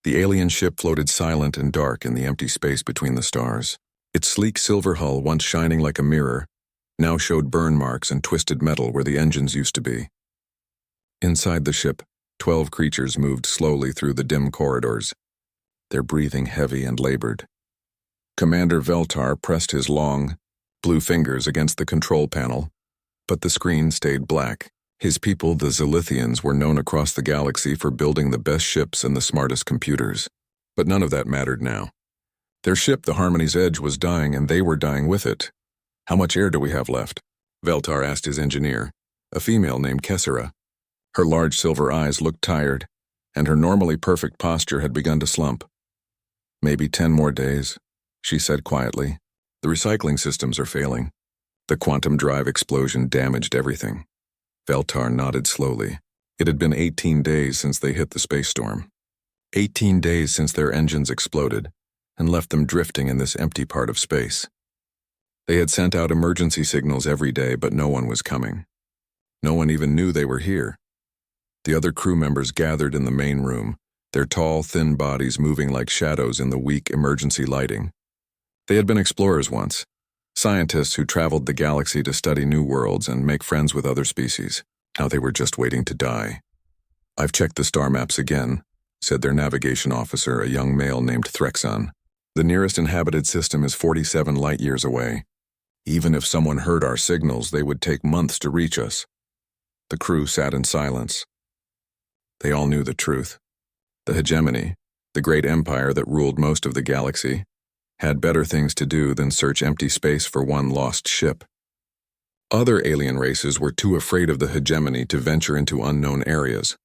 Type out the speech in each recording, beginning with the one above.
The alien ship floated silent and dark in the empty space between the stars. Its sleek silver hull, once shining like a mirror, now showed burn marks and twisted metal where the engines used to be. Inside the ship, 12 creatures moved slowly through the dim corridors, their breathing heavy and labored. Commander Veltar pressed his long, blue fingers against the control panel, but the screen stayed black. His people, the Zilithians, were known across the galaxy for building the best ships and the smartest computers. But none of that mattered now. Their ship, the Harmony's Edge, was dying, and they were dying with it. "How much air do we have left?" Veltar asked his engineer, a female named Kessera. Her large silver eyes looked tired, and her normally perfect posture had begun to slump. "Maybe 10 more days," she said quietly. "The recycling systems are failing. The quantum drive explosion damaged everything." Veltar nodded slowly. It had been 18 days since they hit the space storm. 18 days since their engines exploded and left them drifting in this empty part of space. They had sent out emergency signals every day, but no one was coming. No one even knew they were here. The other crew members gathered in the main room, their tall, thin bodies moving like shadows in the weak emergency lighting. They had been explorers once, scientists who traveled the galaxy to study new worlds and make friends with other species. Now they were just waiting to die. "I've checked the star maps again," said their navigation officer, a young male named Threxon. "The nearest inhabited system is 47 light-years away. Even if someone heard our signals, they would take months to reach us." The crew sat in silence. They all knew the truth. The hegemony, the great empire that ruled most of the galaxy, had better things to do than search empty space for one lost ship. Other alien races were too afraid of the hegemony to venture into unknown areas.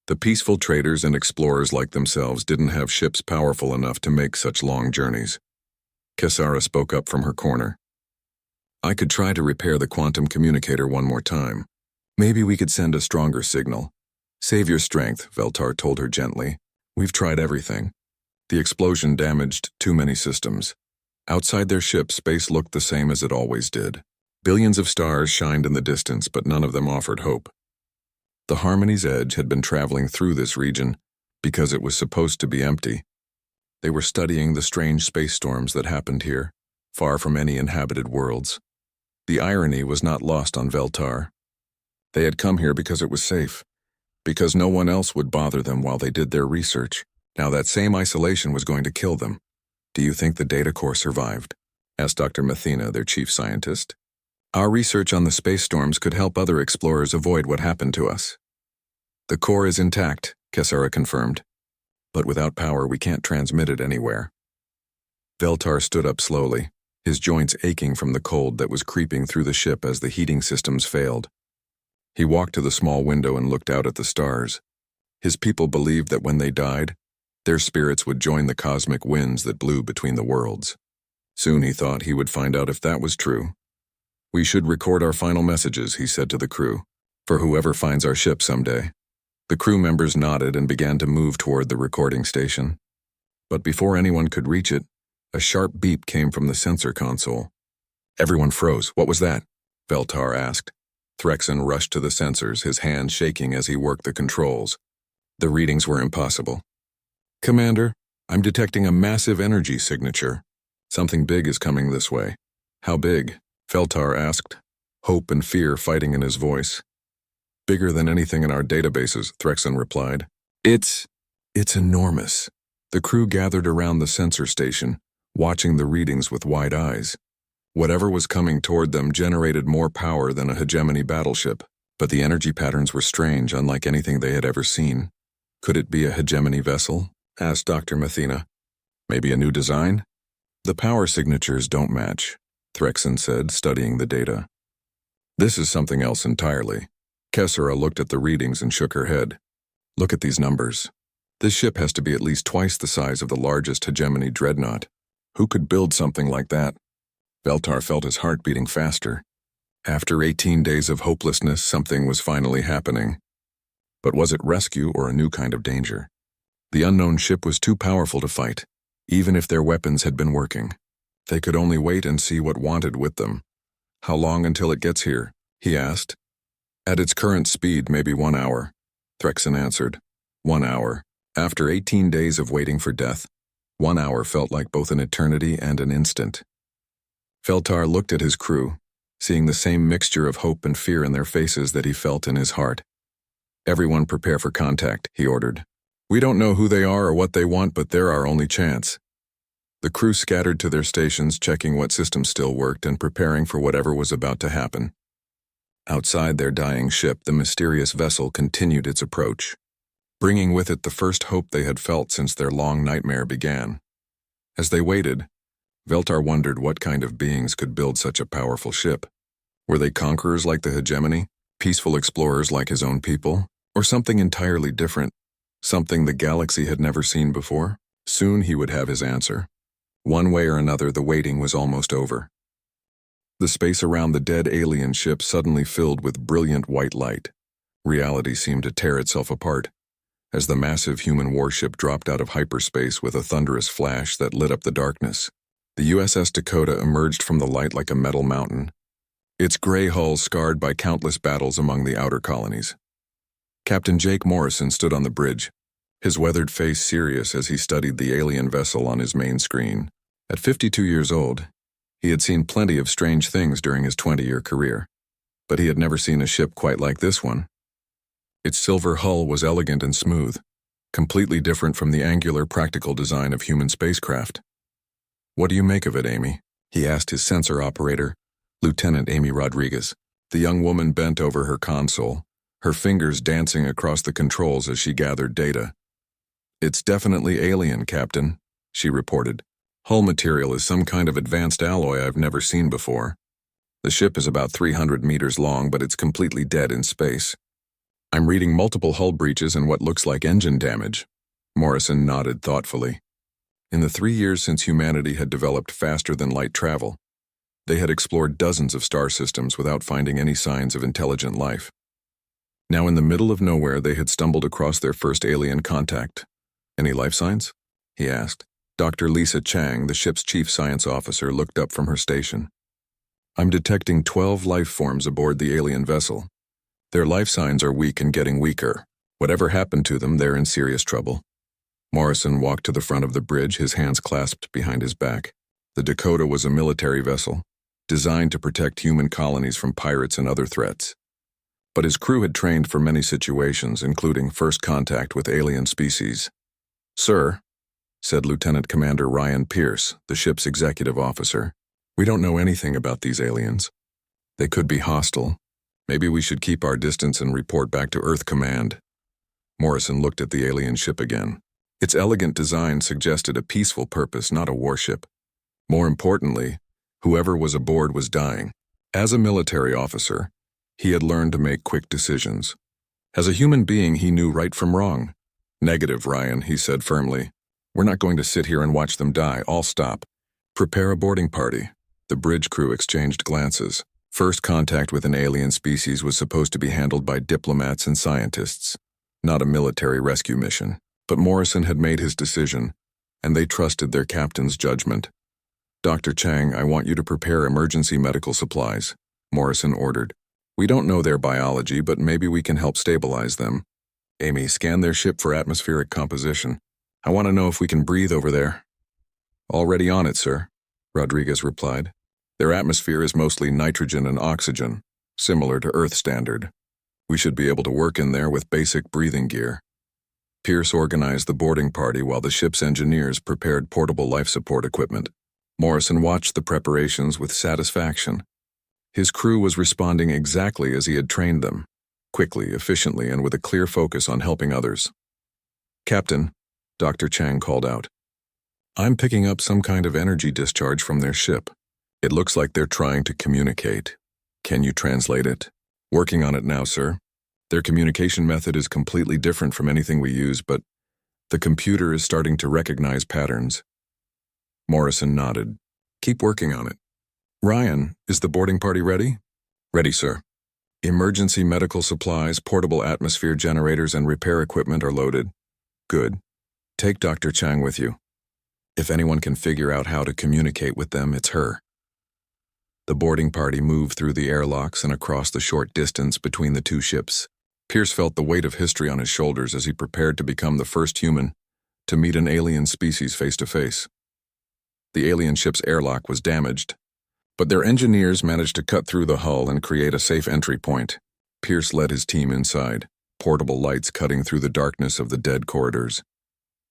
The peaceful traders and explorers like themselves didn't have ships powerful enough to make such long journeys. Kessera spoke up from her corner. "I could try to repair the quantum communicator one more time. Maybe we could send a stronger signal." "Save your strength," Veltar told her gently. "We've tried everything." The explosion damaged too many systems. Outside their ship, space looked the same as it always did. Billions of stars shined in the distance, but none of them offered hope. The Harmony's Edge had been traveling through this region because it was supposed to be empty. They were studying the strange space storms that happened here, far from any inhabited worlds. The irony was not lost on Veltar. They had come here because it was safe, because no one else would bother them while they did their research. Now that same isolation was going to kill them. "Do you think the data core survived?" asked Dr. Mathena, their chief scientist. "Our research on the space storms could help other explorers avoid what happened to us." "The core is intact," Kessera confirmed. "But without power, we can't transmit it anywhere." Veltar stood up slowly, his joints aching from the cold that was creeping through the ship as the heating systems failed. He walked to the small window and looked out at the stars. His people believed that when they died, their spirits would join the cosmic winds that blew between the worlds. Soon, he thought, he would find out if that was true. "We should record our final messages," he said to the crew, "for whoever finds our ship someday." The crew members nodded and began to move toward the recording station. But before anyone could reach it, a sharp beep came from the sensor console. Everyone froze. "What was that?" Veltar asked. Threxon rushed to the sensors, his hand shaking as he worked the controls. The readings were impossible. "Commander, I'm detecting a massive energy signature. Something big is coming this way." "How big?" Veltar asked, hope and fear fighting in his voice. "Bigger than anything in our databases," Threxon replied. It's enormous." The crew gathered around the sensor station, watching the readings with wide eyes. Whatever was coming toward them generated more power than a hegemony battleship, but the energy patterns were strange, unlike anything they had ever seen. "Could it be a hegemony vessel?" asked Dr. Mathena. "Maybe a new design?" "The power signatures don't match," Threxon said, studying the data. "This is something else entirely." Kessera looked at the readings and shook her head. "Look at these numbers. This ship has to be at least twice the size of the largest hegemony dreadnought. Who could build something like that?" Veltar felt his heart beating faster. After 18 days of hopelessness, something was finally happening. But was it rescue or a new kind of danger? The unknown ship was too powerful to fight, even if their weapons had been working. They could only wait and see what wanted with them. "How long until it gets here?" he asked. "At its current speed, maybe 1 hour," Threxon answered. 1 hour. After 18 days of waiting for death, 1 hour felt like both an eternity and an instant. Feltar looked at his crew, seeing the same mixture of hope and fear in their faces that he felt in his heart. "Everyone prepare for contact," he ordered. "We don't know who they are or what they want, but they're our only chance." The crew scattered to their stations, checking what systems still worked and preparing for whatever was about to happen. Outside their dying ship, the mysterious vessel continued its approach, bringing with it the first hope they had felt since their long nightmare began. As they waited, Veltar wondered what kind of beings could build such a powerful ship. Were they conquerors like the hegemony, peaceful explorers like his own people, or something entirely different, something the galaxy had never seen before? Soon he would have his answer. One way or another, the waiting was almost over. The space around the dead alien ship suddenly filled with brilliant white light. Reality seemed to tear itself apart, as the massive human warship dropped out of hyperspace with a thunderous flash that lit up the darkness. The USS Dakota emerged from the light like a metal mountain, its gray hull scarred by countless battles among the outer colonies. Captain Jake Morrison stood on the bridge, his weathered face serious as he studied the alien vessel on his main screen. At 52 years old, he had seen plenty of strange things during his 20-year career, but he had never seen a ship quite like this one. Its silver hull was elegant and smooth, completely different from the angular, practical design of human spacecraft. "What do you make of it, Amy?" he asked his sensor operator, Lieutenant Amy Rodriguez. The young woman bent over her console, her fingers dancing across the controls as she gathered data. "It's definitely alien, Captain," she reported. "Hull material is some kind of advanced alloy I've never seen before. The ship is about 300 meters long, but it's completely dead in space. I'm reading multiple hull breaches and what looks like engine damage." Morrison nodded thoughtfully. In the 3 years since humanity had developed faster-than-light travel, they had explored dozens of star systems without finding any signs of intelligent life. Now in the middle of nowhere, they had stumbled across their first alien contact. "Any life signs?" he asked. Dr. Lisa Chang, the ship's chief science officer, looked up from her station. "I'm detecting 12 life forms aboard the alien vessel. Their life signs are weak and getting weaker. Whatever happened to them, they're in serious trouble." Morrison walked to the front of the bridge, his hands clasped behind his back. The Dakota was a military vessel, designed to protect human colonies from pirates and other threats. But his crew had trained for many situations, including first contact with alien species. "Sir," said Lieutenant Commander Ryan Pierce, the ship's executive officer, "we don't know anything about these aliens. They could be hostile. Maybe we should keep our distance and report back to Earth Command." Morrison looked at the alien ship again. Its elegant design suggested a peaceful purpose, not a warship. More importantly, whoever was aboard was dying. As a military officer, he had learned to make quick decisions. As a human being, he knew right from wrong. "Negative, Ryan," he said firmly. "We're not going to sit here and watch them die. I'll stop. Prepare a boarding party." The bridge crew exchanged glances. First contact with an alien species was supposed to be handled by diplomats and scientists, not a military rescue mission. But Morrison had made his decision, and they trusted their captain's judgment. "Dr. Chang, I want you to prepare emergency medical supplies," Morrison ordered. "We don't know their biology, but maybe we can help stabilize them. Amy, scan their ship for atmospheric composition. I want to know if we can breathe over there." "Already on it, sir," Rodriguez replied. "Their atmosphere is mostly nitrogen and oxygen, similar to Earth standard. We should be able to work in there with basic breathing gear." Pierce organized the boarding party while the ship's engineers prepared portable life support equipment. Morrison watched the preparations with satisfaction. His crew was responding exactly as he had trained them, quickly, efficiently, and with a clear focus on helping others. "Captain," Dr. Chang called out, "I'm picking up some kind of energy discharge from their ship. It looks like they're trying to communicate. Can you translate it?" "Working on it now, sir. Their communication method is completely different from anything we use, but the computer is starting to recognize patterns." Morrison nodded. "Keep working on it." "Ryan, is the boarding party ready?" "Ready, sir. Emergency medical supplies, portable atmosphere generators, and repair equipment are loaded." "Good. Take Dr. Chang with you. If anyone can figure out how to communicate with them, it's her." The boarding party moved through the airlocks and across the short distance between the two ships. Pierce felt the weight of history on his shoulders as he prepared to become the first human to meet an alien species face to face. The alien ship's airlock was damaged, but their engineers managed to cut through the hull and create a safe entry point. Pierce led his team inside, portable lights cutting through the darkness of the dead corridors.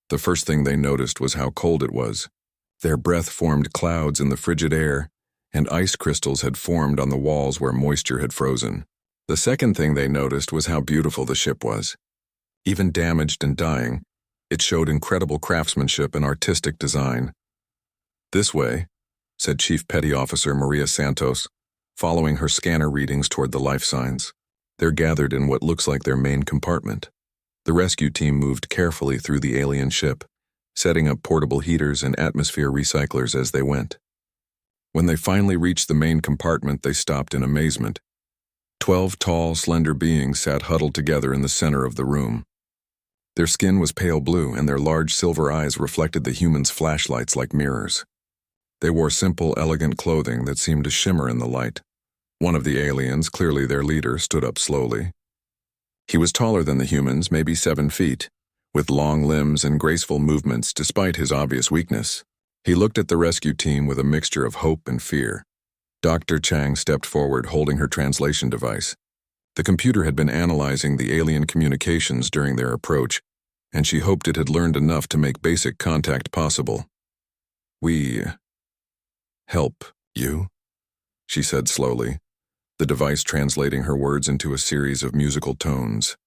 The first thing they noticed was how cold it was. Their breath formed clouds in the frigid air, and ice crystals had formed on the walls where moisture had frozen. The second thing they noticed was how beautiful the ship was. Even damaged and dying, it showed incredible craftsmanship and artistic design. "This way," said Chief Petty Officer Maria Santos, following her scanner readings toward the life signs. They're gathered in what looks like their main compartment. The rescue team moved carefully through the alien ship, setting up portable heaters and atmosphere recyclers as they went. When they finally reached the main compartment, they stopped in amazement. 12 tall, slender beings sat huddled together in the center of the room. Their skin was pale blue, and their large silver eyes reflected the humans' flashlights like mirrors. They wore simple, elegant clothing that seemed to shimmer in the light. One of the aliens, clearly their leader, stood up slowly. He was taller than the humans, maybe 7 feet, with long limbs and graceful movements despite his obvious weakness. He looked at the rescue team with a mixture of hope and fear. Dr. Chang stepped forward, holding her translation device. The computer had been analyzing the alien communications during their approach, and she hoped it had learned enough to make basic contact possible. "We help you," she said slowly, the device translating her words into a series of musical tones.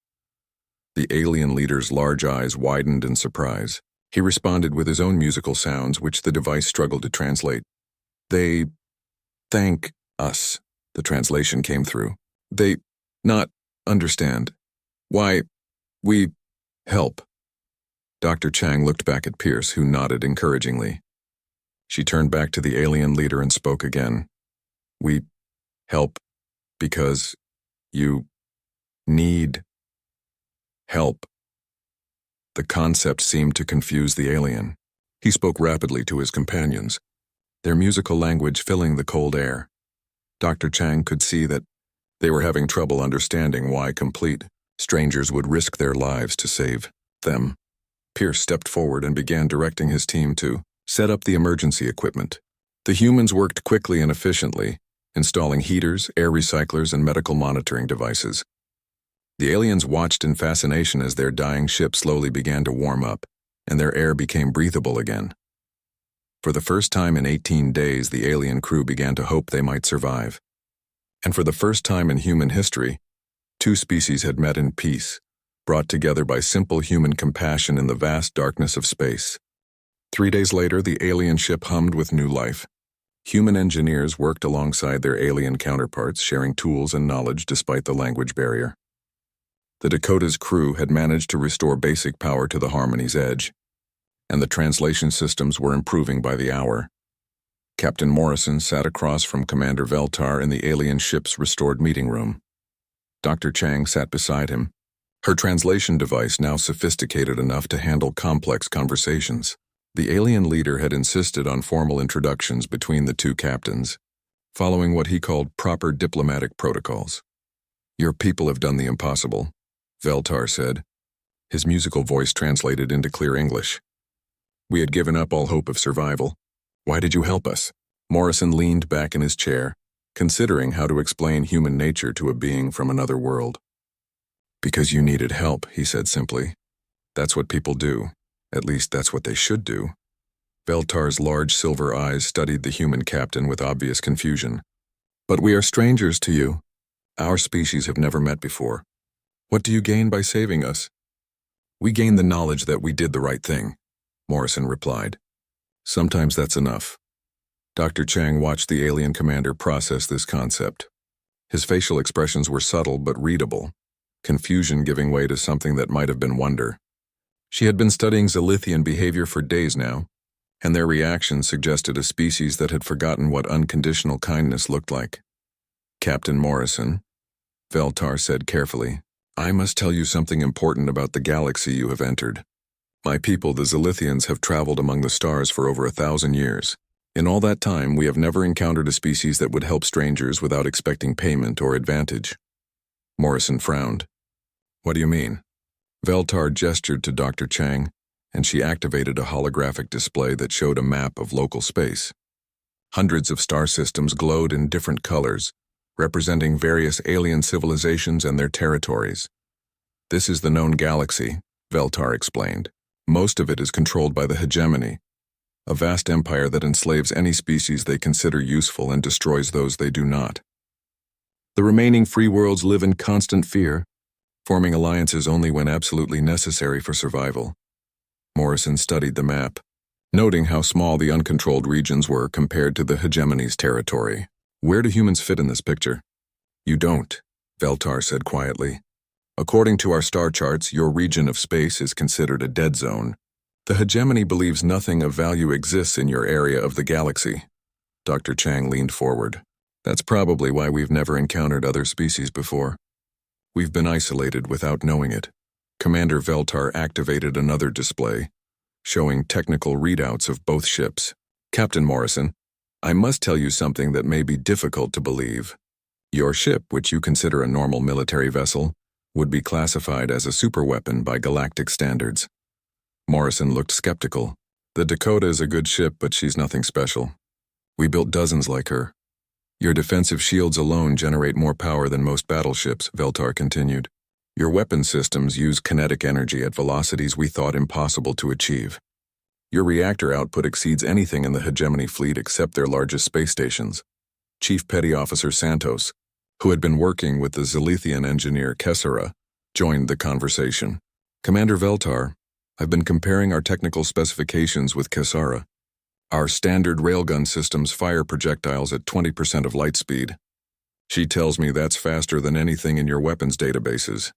The alien leader's large eyes widened in surprise. He responded with his own musical sounds, which the device struggled to translate. "They thank us," the translation came through. "They not understand. Why, we help." Dr. Chang looked back at Pierce, who nodded encouragingly. She turned back to the alien leader and spoke again. "We help because you need help." The concept seemed to confuse the alien. He spoke rapidly to his companions, their musical language filling the cold air. Dr. Chang could see that they were having trouble understanding why complete strangers would risk their lives to save them. Pierce stepped forward and began directing his team to set up the emergency equipment. The humans worked quickly and efficiently, installing heaters, air recyclers, and medical monitoring devices. The aliens watched in fascination as their dying ship slowly began to warm up, and their air became breathable again. For the first time in 18 days, the alien crew began to hope they might survive. And for the first time in human history, 2 species had met in peace, brought together by simple human compassion in the vast darkness of space. 3 days later, the alien ship hummed with new life. Human engineers worked alongside their alien counterparts, sharing tools and knowledge despite the language barrier. The Dakota's crew had managed to restore basic power to the Harmony's edge, and the translation systems were improving by the hour. Captain Morrison sat across from Commander Veltar in the alien ship's restored meeting room. Dr. Chang sat beside him, her translation device now sophisticated enough to handle complex conversations. The alien leader had insisted on formal introductions between the 2 captains, following what he called proper diplomatic protocols. "Your people have done the impossible," Veltar said. His musical voice translated into clear English. "We had given up all hope of survival. Why did you help us?" Morrison leaned back in his chair, considering how to explain human nature to a being from another world. "Because you needed help," he said simply. "That's what people do. At least that's what they should do." Veltar's large silver eyes studied the human captain with obvious confusion. "But we are strangers to you. Our species have never met before. What do you gain by saving us?" "We gain the knowledge that we did the right thing," Morrison replied. "Sometimes that's enough." Dr. Chang watched the alien commander process this concept. His facial expressions were subtle but readable, confusion giving way to something that might have been wonder. She had been studying Zilithian behavior for days now, and their reactions suggested a species that had forgotten what unconditional kindness looked like. "Captain Morrison," Veltar said carefully, "I must tell you something important about the galaxy you have entered. My people, the Zilithians, have traveled among the stars for over 1,000 years. In all that time, we have never encountered a species that would help strangers without expecting payment or advantage." Morrison frowned. What do you mean? Veltar gestured to Dr. Chang, and she activated a holographic display that showed a map of local space. Hundreds of star systems glowed in different colors, representing various alien civilizations and their territories. This is the known galaxy, Veltar explained. Most of it is controlled by the hegemony, a vast empire that enslaves any species they consider useful and destroys those they do not. The remaining free worlds live in constant fear, forming alliances only when absolutely necessary for survival. Morrison studied the map, noting how small the uncontrolled regions were compared to the hegemony's territory. Where do humans fit in this picture? You don't, Veltar said quietly. According to our star charts, your region of space is considered a dead zone. The hegemony believes nothing of value exists in your area of the galaxy. Dr. Chang leaned forward. That's probably why we've never encountered other species before. We've been isolated without knowing it. Commander Veltar activated another display, showing technical readouts of both ships. Captain Morrison, I must tell you something that may be difficult to believe. Your ship, which you consider a normal military vessel, would be classified as a superweapon by galactic standards. Morrison looked skeptical. The Dakota is a good ship, but she's nothing special. We built dozens like her. Your defensive shields alone generate more power than most battleships, Veltar continued. Your weapon systems use kinetic energy at velocities we thought impossible to achieve. Your reactor output exceeds anything in the hegemony fleet except their largest space stations. Chief Petty Officer Santos, who had been working with the Zalithian engineer Kessera, joined the conversation. Commander Veltar, I've been comparing our technical specifications with Kessera. Our standard railgun systems fire projectiles at 20% of light speed. She tells me that's faster than anything in your weapons databases.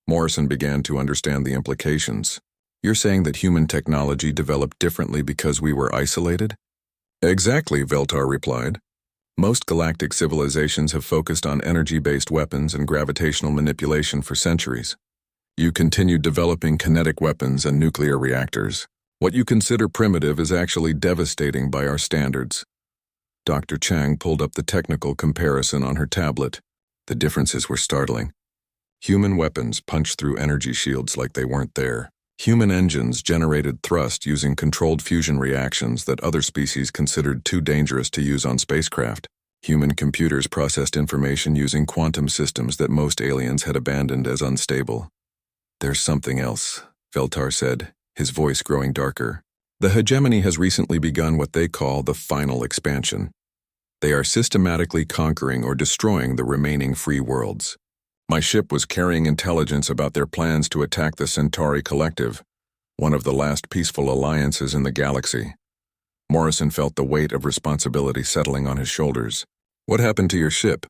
Morrison began to understand the implications. You're saying that human technology developed differently because we were isolated? Exactly, Veltar replied. Most galactic civilizations have focused on energy-based weapons and gravitational manipulation for centuries. You continued developing kinetic weapons and nuclear reactors. What you consider primitive is actually devastating by our standards. Dr. Chang pulled up the technical comparison on her tablet. The differences were startling. Human weapons punched through energy shields like they weren't there. Human engines generated thrust using controlled fusion reactions that other species considered too dangerous to use on spacecraft. Human computers processed information using quantum systems that most aliens had abandoned as unstable. There's something else, Veltar said, his voice growing darker. The hegemony has recently begun what they call the final expansion. They are systematically conquering or destroying the remaining free worlds. My ship was carrying intelligence about their plans to attack the Centauri Collective, one of the last peaceful alliances in the galaxy. Morrison felt the weight of responsibility settling on his shoulders. What happened to your ship?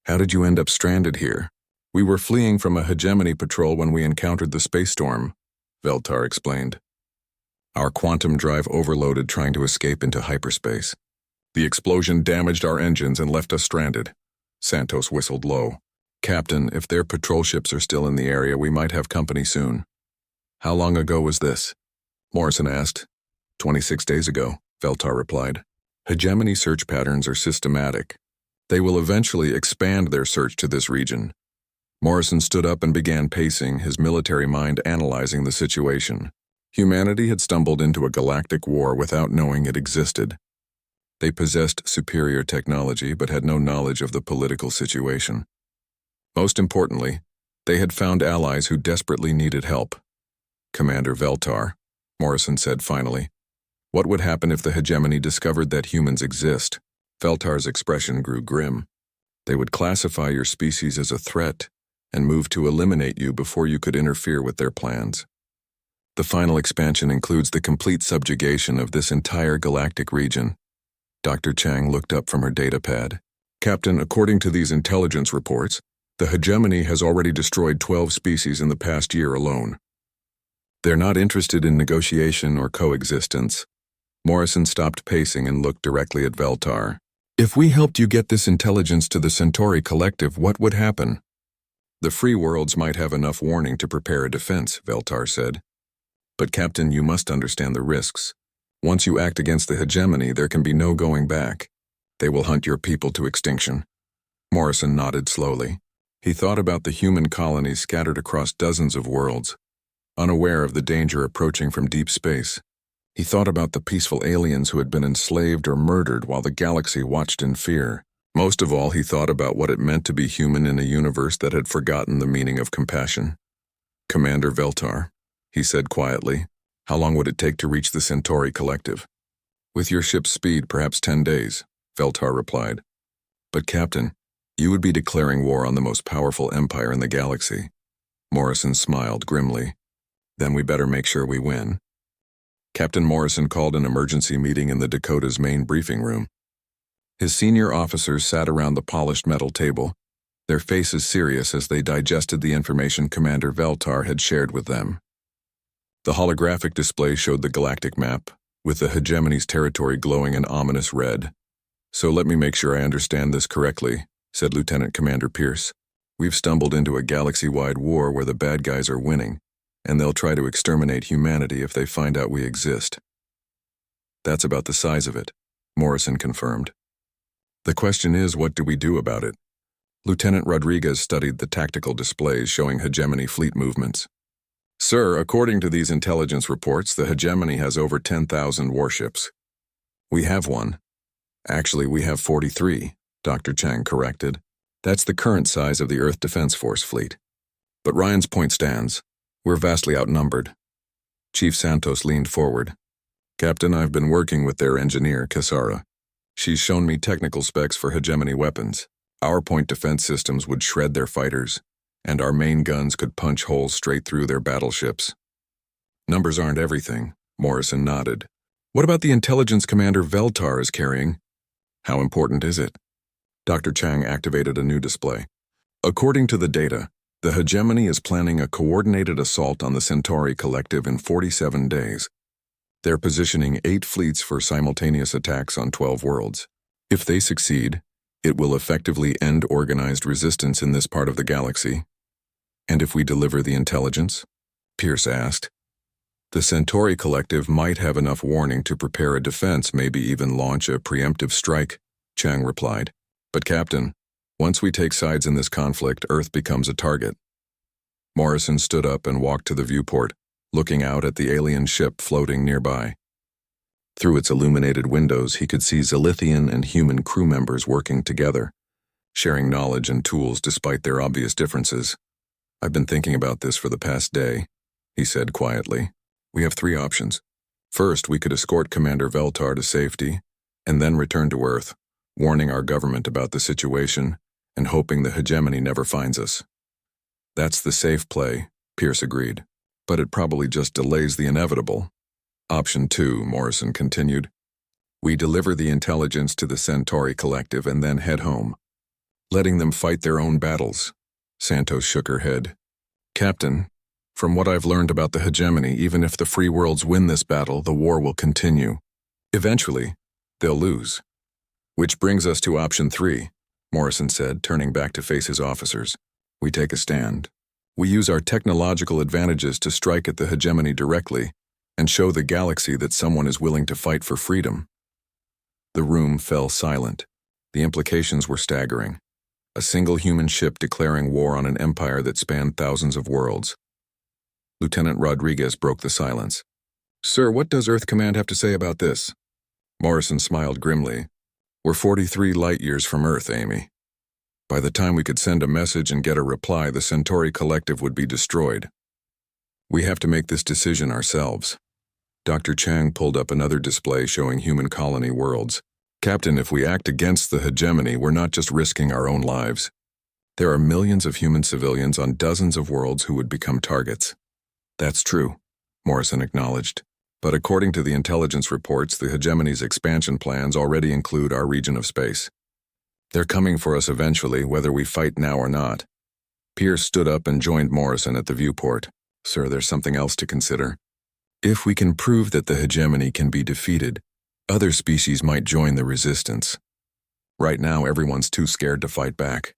How did you end up stranded here? We were fleeing from a hegemony patrol when we encountered the space storm, Veltar explained. Our quantum drive overloaded trying to escape into hyperspace. The explosion damaged our engines and left us stranded. Santos whistled low. Captain, if their patrol ships are still in the area, we might have company soon. How long ago was this? Morrison asked. 26 days ago, Veltar replied. Hegemony search patterns are systematic. They will eventually expand their search to this region. Morrison stood up and began pacing, his military mind analyzing the situation. Humanity had stumbled into a galactic war without knowing it existed. They possessed superior technology but had no knowledge of the political situation. Most importantly, they had found allies who desperately needed help. Commander Veltar, Morrison said finally, what would happen if the hegemony discovered that humans exist? Veltar's expression grew grim. They would classify your species as a threat and move to eliminate you before you could interfere with their plans. The final expansion includes the complete subjugation of this entire galactic region. Dr. Chang looked up from her datapad. Captain, according to these intelligence reports, the hegemony has already destroyed 12 species in the past year alone. They're not interested in negotiation or coexistence. Morrison stopped pacing and looked directly at Veltar. If we helped you get this intelligence to the Centauri Collective, what would happen? The free worlds might have enough warning to prepare a defense, Veltar said. But Captain, you must understand the risks. Once you act against the hegemony, there can be no going back. They will hunt your people to extinction. Morrison nodded slowly. He thought about the human colonies scattered across dozens of worlds, unaware of the danger approaching from deep space. He thought about the peaceful aliens who had been enslaved or murdered while the galaxy watched in fear. Most of all, he thought about what it meant to be human in a universe that had forgotten the meaning of compassion. "Commander Veltar," he said quietly, "how long would it take to reach the Centauri Collective?" "With your ship's speed, perhaps 10 days, Veltar replied. "But Captain, you would be declaring war on the most powerful empire in the galaxy." Morrison smiled grimly. "Then we better make sure we win." Captain Morrison called an emergency meeting in the Dakota's main briefing room. His senior officers sat around the polished metal table, their faces serious as they digested the information Commander Veltar had shared with them. The holographic display showed the galactic map, with the hegemony's territory glowing an ominous red. "So let me make sure I understand this correctly," said Lieutenant Commander Pierce. "We've stumbled into a galaxy-wide war where the bad guys are winning, and they'll try to exterminate humanity if they find out we exist." "That's about the size of it," Morrison confirmed. "The question is, what do we do about it?" Lieutenant Rodriguez studied the tactical displays showing hegemony fleet movements. "Sir, according to these intelligence reports, the hegemony has over 10,000 warships." "We have one. Actually, we have 43, Dr. Chang corrected. "That's the current size of the Earth Defense Force fleet. But Ryan's point stands. We're vastly outnumbered." Chief Santos leaned forward. "Captain, I've been working with their engineer, Cassara. She's shown me technical specs for hegemony weapons. Our point defense systems would shred their fighters, and our main guns could punch holes straight through their battleships." "Numbers aren't everything," Morrison nodded. "What about the intelligence Commander Veltar is carrying? How important is it?" Dr. Chang activated a new display. "According to the data, the hegemony is planning a coordinated assault on the Centauri Collective in 47 days. They're positioning 8 fleets for simultaneous attacks on 12 worlds. If they succeed, it will effectively end organized resistance in this part of the galaxy." "And if we deliver the intelligence?" Pierce asked. "The Centauri Collective might have enough warning to prepare a defense, maybe even launch a preemptive strike," Chang replied. "But Captain, once we take sides in this conflict, Earth becomes a target." Morrison stood up and walked to the viewport, looking out at the alien ship floating nearby. Through its illuminated windows, he could see Zilithian and human crew members working together, sharing knowledge and tools despite their obvious differences. "I've been thinking about this for the past day," he said quietly. "We have 3 options. First, we could escort Commander Veltar to safety, and then return to Earth, warning our government about the situation and hoping the hegemony never finds us." "That's the safe play," Pierce agreed. "But it probably just delays the inevitable." "Option 2, Morrison continued. "We deliver the intelligence to the Centauri Collective and then head home, letting them fight their own battles." Santos shook her head. "Captain, from what I've learned about the hegemony, even if the free worlds win this battle, the war will continue. Eventually, they'll lose." "Which brings us to option 3, Morrison said, turning back to face his officers. "We take a stand. We use our technological advantages to strike at the hegemony directly and show the galaxy that someone is willing to fight for freedom." The room fell silent. The implications were staggering. A single human ship declaring war on an empire that spanned thousands of worlds. Lieutenant Rodriguez broke the silence. "Sir, what does Earth Command have to say about this?" Morrison smiled grimly. "We're 43 light-years from Earth, Amy. By the time we could send a message and get a reply, the Centauri Collective would be destroyed. We have to make this decision ourselves." Dr. Chang pulled up another display showing human colony worlds. "Captain, if we act against the hegemony, we're not just risking our own lives. There are millions of human civilians on dozens of worlds who would become targets." "That's true," Morrison acknowledged. "But according to the intelligence reports, the hegemony's expansion plans already include our region of space. They're coming for us eventually, whether we fight now or not." Pierce stood up and joined Morrison at the viewport. "Sir, there's something else to consider. If we can prove that the hegemony can be defeated, other species might join the resistance. Right now, everyone's too scared to fight back."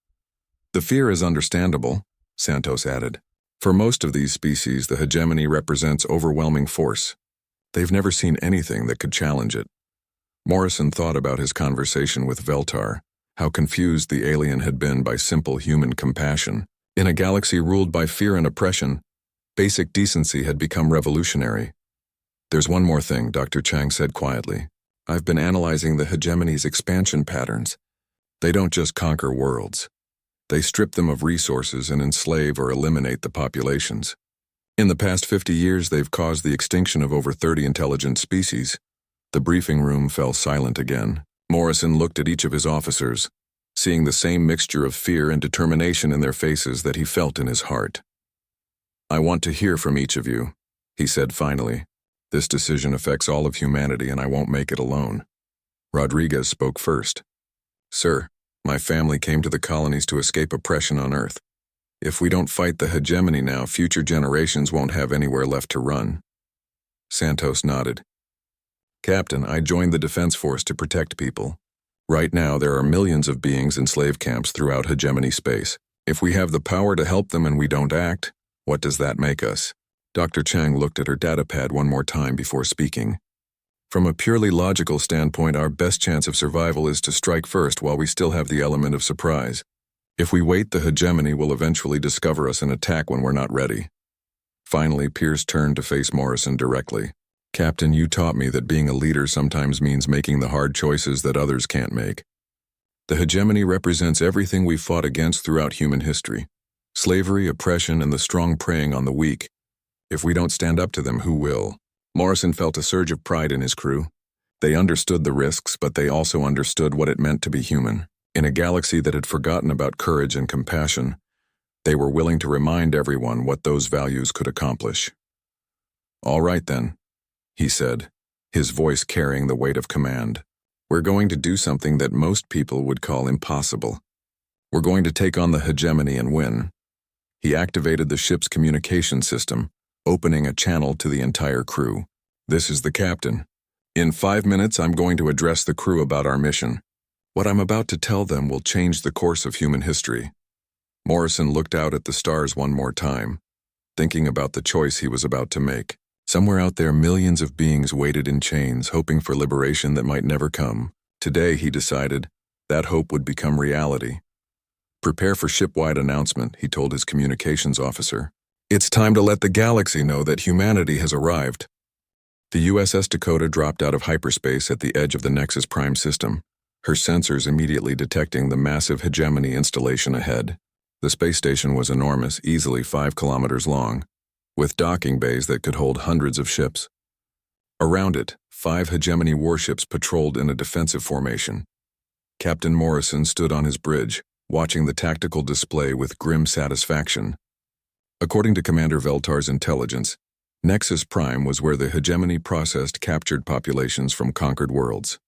"The fear is understandable," Santos added. "For most of these species, the hegemony represents overwhelming force. They've never seen anything that could challenge it." Morrison thought about his conversation with Veltar, How confused the alien had been by simple human compassion. In a galaxy ruled by fear and oppression, basic decency had become revolutionary. "There's one more thing," Dr. Chang said quietly. "I've been analyzing the hegemony's expansion patterns. They don't just conquer worlds. They strip them of resources and enslave or eliminate the populations. In the past 50 years, they've caused the extinction of over 30 intelligent species." The briefing room fell silent again. Morrison looked at each of his officers, seeing the same mixture of fear and determination in their faces that he felt in his heart. "I want to hear from each of you," he said finally. "This decision affects all of humanity and I won't make it alone." Rodriguez spoke first. "Sir, my family came to the colonies to escape oppression on Earth. If we don't fight the hegemony now, future generations won't have anywhere left to run." Santos nodded. "Captain, I joined the Defense Force to protect people. Right now, there are millions of beings in slave camps throughout hegemony space. If we have the power to help them and we don't act, what does that make us?" Dr. Chang looked at her datapad one more time before speaking. "From a purely logical standpoint, our best chance of survival is to strike first while we still have the element of surprise. If we wait, the hegemony will eventually discover us and attack when we're not ready." Finally, Pierce turned to face Morrison directly. "Captain, you taught me that being a leader sometimes means making the hard choices that others can't make. The hegemony represents everything we've fought against throughout human history. Slavery, oppression, and the strong preying on the weak. If we don't stand up to them, who will?" Morrison felt a surge of pride in his crew. They understood the risks, but they also understood what it meant to be human. In a galaxy that had forgotten about courage and compassion, they were willing to remind everyone what those values could accomplish. "All right then," he said, his voice carrying the weight of command. "We're going to do something that most people would call impossible. We're going to take on the hegemony and win." He activated the ship's communication system, opening a channel to the entire crew. "This is the captain. In 5 minutes, I'm going to address the crew about our mission. What I'm about to tell them will change the course of human history." Morrison looked out at the stars one more time, thinking about the choice he was about to make. Somewhere out there, millions of beings waited in chains, hoping for liberation that might never come. Today, he decided, that hope would become reality. "Prepare for ship-wide announcement," he told his communications officer. "It's time to let the galaxy know that humanity has arrived." The USS Dakota dropped out of hyperspace at the edge of the Nexus Prime system, her sensors immediately detecting the massive hegemony installation ahead. The space station was enormous, easily 5 kilometers long, with docking bays that could hold hundreds of ships. Around it, 5 hegemony warships patrolled in a defensive formation. Captain Morrison stood on his bridge, watching the tactical display with grim satisfaction. According to Commander Veltar's intelligence, Nexus Prime was where the hegemony processed captured populations from conquered worlds.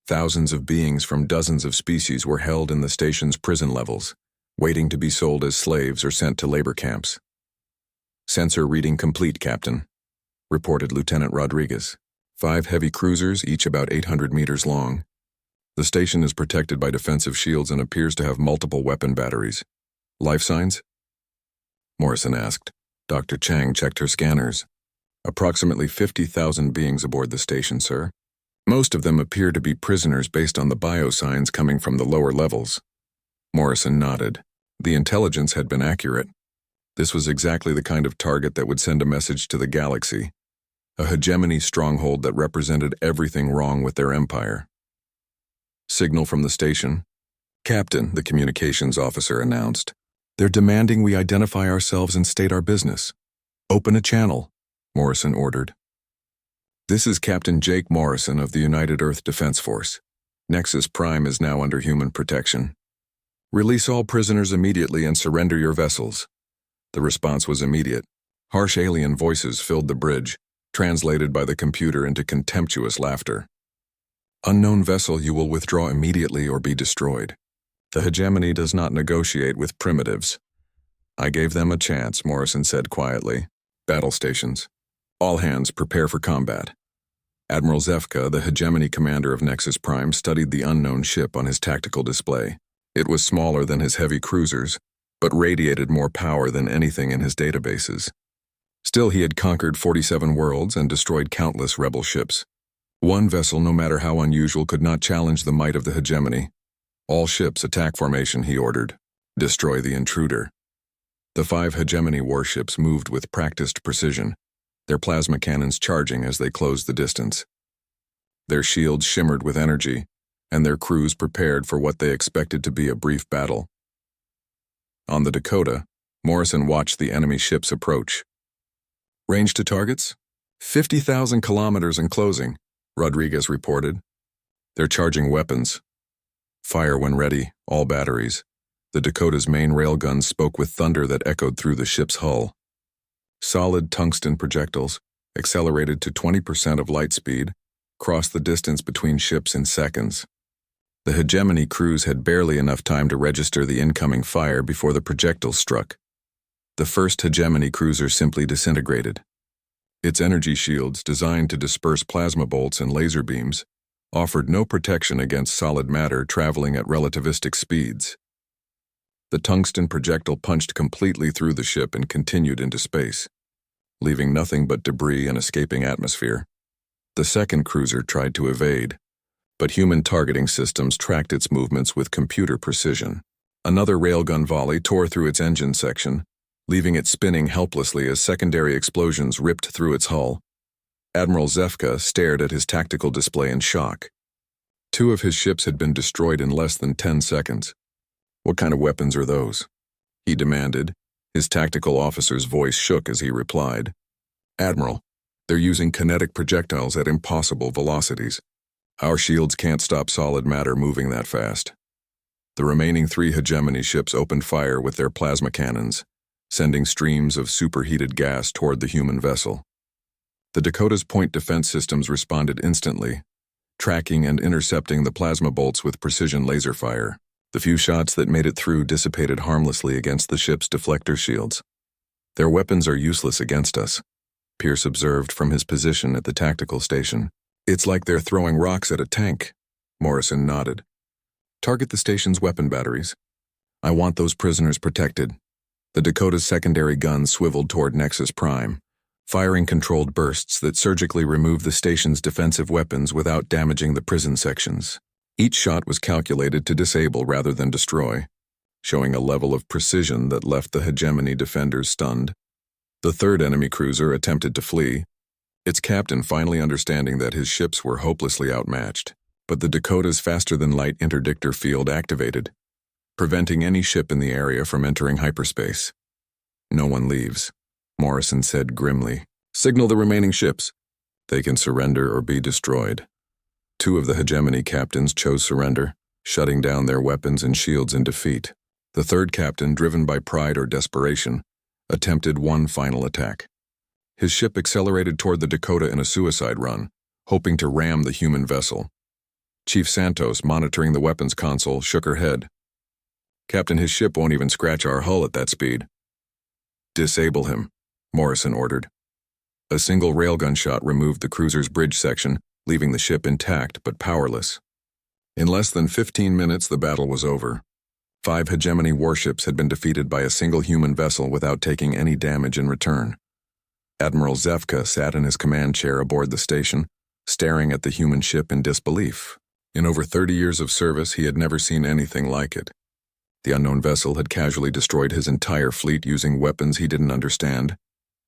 Thousands of beings from dozens of species were held in the station's prison levels, waiting to be sold as slaves or sent to labor camps. "Sensor reading complete, Captain," reported Lieutenant Rodriguez. 5 heavy cruisers, each about 800 meters long. The station is protected by defensive shields and appears to have multiple weapon batteries. "Life signs?" Morrison asked. Dr. Chang checked her scanners. "Approximately 50,000 beings aboard the station, sir. Most of them appear to be prisoners based on the biosigns coming from the lower levels." Morrison nodded. The intelligence had been accurate. This was exactly the kind of target that would send a message to the galaxy. A hegemony stronghold that represented everything wrong with their empire. Signal from the station. "Captain," the communications officer announced. "They're demanding we identify ourselves and state our business." "Open a channel," Morrison ordered. "This is Captain Jake Morrison of the United Earth Defense Force. Nexus Prime is now under human protection. Release all prisoners immediately and surrender your vessels." The response was immediate. Harsh alien voices filled the bridge, translated by the computer into contemptuous laughter. "Unknown vessel, you will withdraw immediately or be destroyed. The hegemony does not negotiate with primitives." "I gave them a chance," Morrison said quietly. "Battle stations. All hands prepare for combat." Admiral Zefka, the hegemony commander of Nexus Prime, studied the unknown ship on his tactical display. It was smaller than his heavy cruisers, but radiated more power than anything in his databases. Still, he had conquered 47 worlds and destroyed countless rebel ships. One vessel, no matter how unusual, could not challenge the might of the hegemony. All ships attack formation, he ordered. Destroy the intruder. The 5 hegemony warships moved with practiced precision, their plasma cannons charging as they closed the distance. Their shields shimmered with energy, and their crews prepared for what they expected to be a brief battle. On the Dakota, Morrison watched the enemy ships approach. Range to targets? 50,000 kilometers and closing, Rodriguez reported. They're charging weapons. Fire when ready, all batteries. The Dakota's main railguns spoke with thunder that echoed through the ship's hull. Solid tungsten projectiles, accelerated to 20% of light speed, crossed the distance between ships in seconds. The hegemony crews had barely enough time to register the incoming fire before the projectiles struck. The first hegemony cruiser simply disintegrated. Its energy shields, designed to disperse plasma bolts and laser beams, offered no protection against solid matter traveling at relativistic speeds. The tungsten projectile punched completely through the ship and continued into space, leaving nothing but debris and escaping atmosphere. The second cruiser tried to evade, but human targeting systems tracked its movements with computer precision. Another railgun volley tore through its engine section, leaving it spinning helplessly as secondary explosions ripped through its hull. Admiral Zefka stared at his tactical display in shock. 2 of his ships had been destroyed in less than 10 seconds. What kind of weapons are those? He demanded. His tactical officer's voice shook as he replied. Admiral, they're using kinetic projectiles at impossible velocities. Our shields can't stop solid matter moving that fast. The remaining 3 hegemony ships opened fire with their plasma cannons, sending streams of superheated gas toward the human vessel. The Dakota's point defense systems responded instantly, tracking and intercepting the plasma bolts with precision laser fire. The few shots that made it through dissipated harmlessly against the ship's deflector shields. Their weapons are useless against us, Pierce observed from his position at the tactical station. It's like they're throwing rocks at a tank, Morrison nodded. Target the station's weapon batteries. I want those prisoners protected. The Dakota's secondary guns swiveled toward Nexus Prime, firing controlled bursts that surgically removed the station's defensive weapons without damaging the prison sections. Each shot was calculated to disable rather than destroy, showing a level of precision that left the hegemony defenders stunned. The third enemy cruiser attempted to flee, its captain finally understanding that his ships were hopelessly outmatched. But the Dakota's faster-than-light interdictor field activated, preventing any ship in the area from entering hyperspace. No one leaves, Morrison said grimly. Signal the remaining ships. They can surrender or be destroyed. 2 of the hegemony captains chose surrender, shutting down their weapons and shields in defeat. The third captain, driven by pride or desperation, attempted one final attack. His ship accelerated toward the Dakota in a suicide run, hoping to ram the human vessel. Chief Santos, monitoring the weapons console, shook her head. Captain, his ship won't even scratch our hull at that speed. Disable him, Morrison ordered. A single railgun shot removed the cruiser's bridge section, leaving the ship intact but powerless. In less than 15 minutes, the battle was over. 5 hegemony warships had been defeated by a single human vessel without taking any damage in return. Admiral Zefka sat in his command chair aboard the station, staring at the human ship in disbelief. In over 30 years of service, he had never seen anything like it. The unknown vessel had casually destroyed his entire fleet using weapons he didn't understand,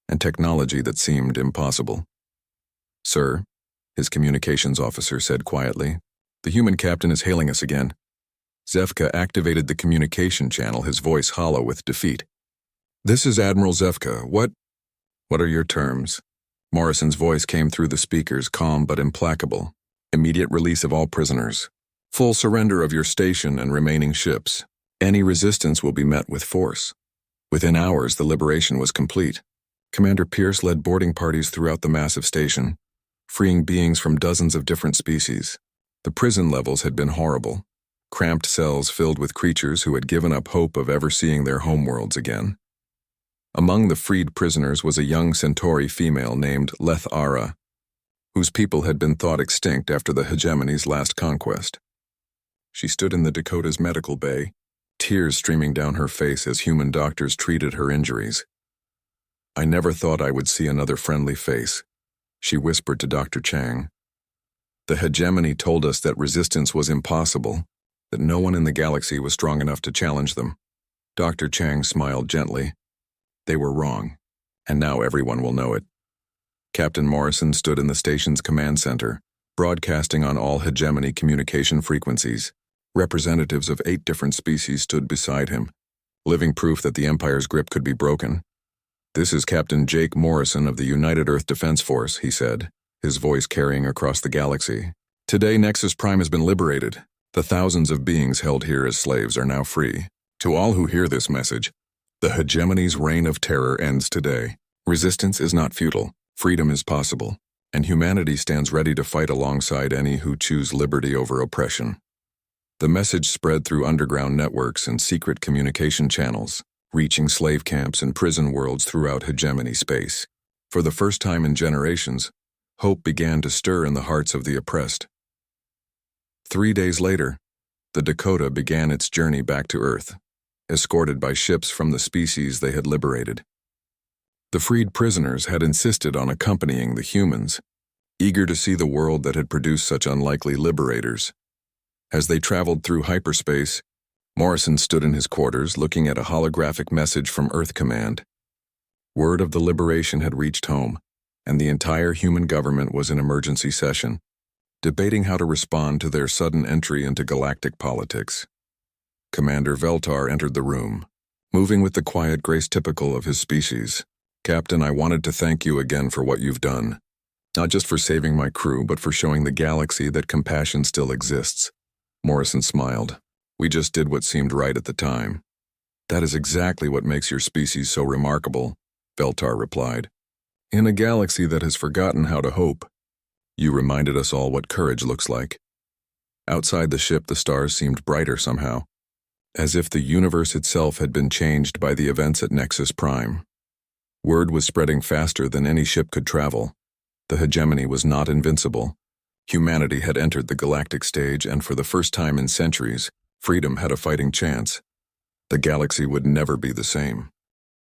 and technology that seemed impossible. Sir, his communications officer said quietly, the human captain is hailing us again. Zefka activated the communication channel, his voice hollow with defeat. This is Admiral Zefka. What are your terms? Morrison's voice came through the speakers, calm but implacable. Immediate release of all prisoners. Full surrender of your station and remaining ships. Any resistance will be met with force. Within hours, the liberation was complete. Commander Pierce led boarding parties throughout the massive station, freeing beings from dozens of different species. The prison levels had been horrible. Cramped cells filled with creatures who had given up hope of ever seeing their homeworlds again. Among the freed prisoners was a young Centauri female named Leth Ara, whose people had been thought extinct after the hegemony's last conquest. She stood in the Dakota's medical bay, tears streaming down her face as human doctors treated her injuries. I never thought I would see another friendly face, she whispered to Dr. Chang. The hegemony told us that resistance was impossible, that no one in the galaxy was strong enough to challenge them. Dr. Chang smiled gently. They were wrong, and now everyone will know it. Captain Morrison stood in the station's command center, broadcasting on all hegemony communication frequencies. Representatives of 8 different species stood beside him, living proof that the Empire's grip could be broken. "This is Captain Jake Morrison of the United Earth Defense Force," he said, his voice carrying across the galaxy. "Today, Nexus Prime has been liberated. The thousands of beings held here as slaves are now free. To all who hear this message, the hegemony's reign of terror ends today. Resistance is not futile, freedom is possible, and humanity stands ready to fight alongside any who choose liberty over oppression." The message spread through underground networks and secret communication channels, reaching slave camps and prison worlds throughout hegemony space. For the first time in generations, hope began to stir in the hearts of the oppressed. 3 days later, the Dakota began its journey back to Earth, escorted by ships from the species they had liberated. The freed prisoners had insisted on accompanying the humans, eager to see the world that had produced such unlikely liberators. As they traveled through hyperspace, Morrison stood in his quarters looking at a holographic message from Earth Command. Word of the liberation had reached home, and the entire human government was in emergency session, debating how to respond to their sudden entry into galactic politics. Commander Veltar entered the room, moving with the quiet grace typical of his species. "Captain, I wanted to thank you again for what you've done. Not just for saving my crew, but for showing the galaxy that compassion still exists." Morrison smiled. "We just did what seemed right at the time." "That is exactly what makes your species so remarkable," Veltar replied. "In a galaxy that has forgotten how to hope, you reminded us all what courage looks like." Outside the ship, the stars seemed brighter somehow, as if the universe itself had been changed by the events at Nexus Prime. Word was spreading faster than any ship could travel. The hegemony was not invincible. Humanity had entered the galactic stage, and for the first time in centuries, freedom had a fighting chance. The galaxy would never be the same.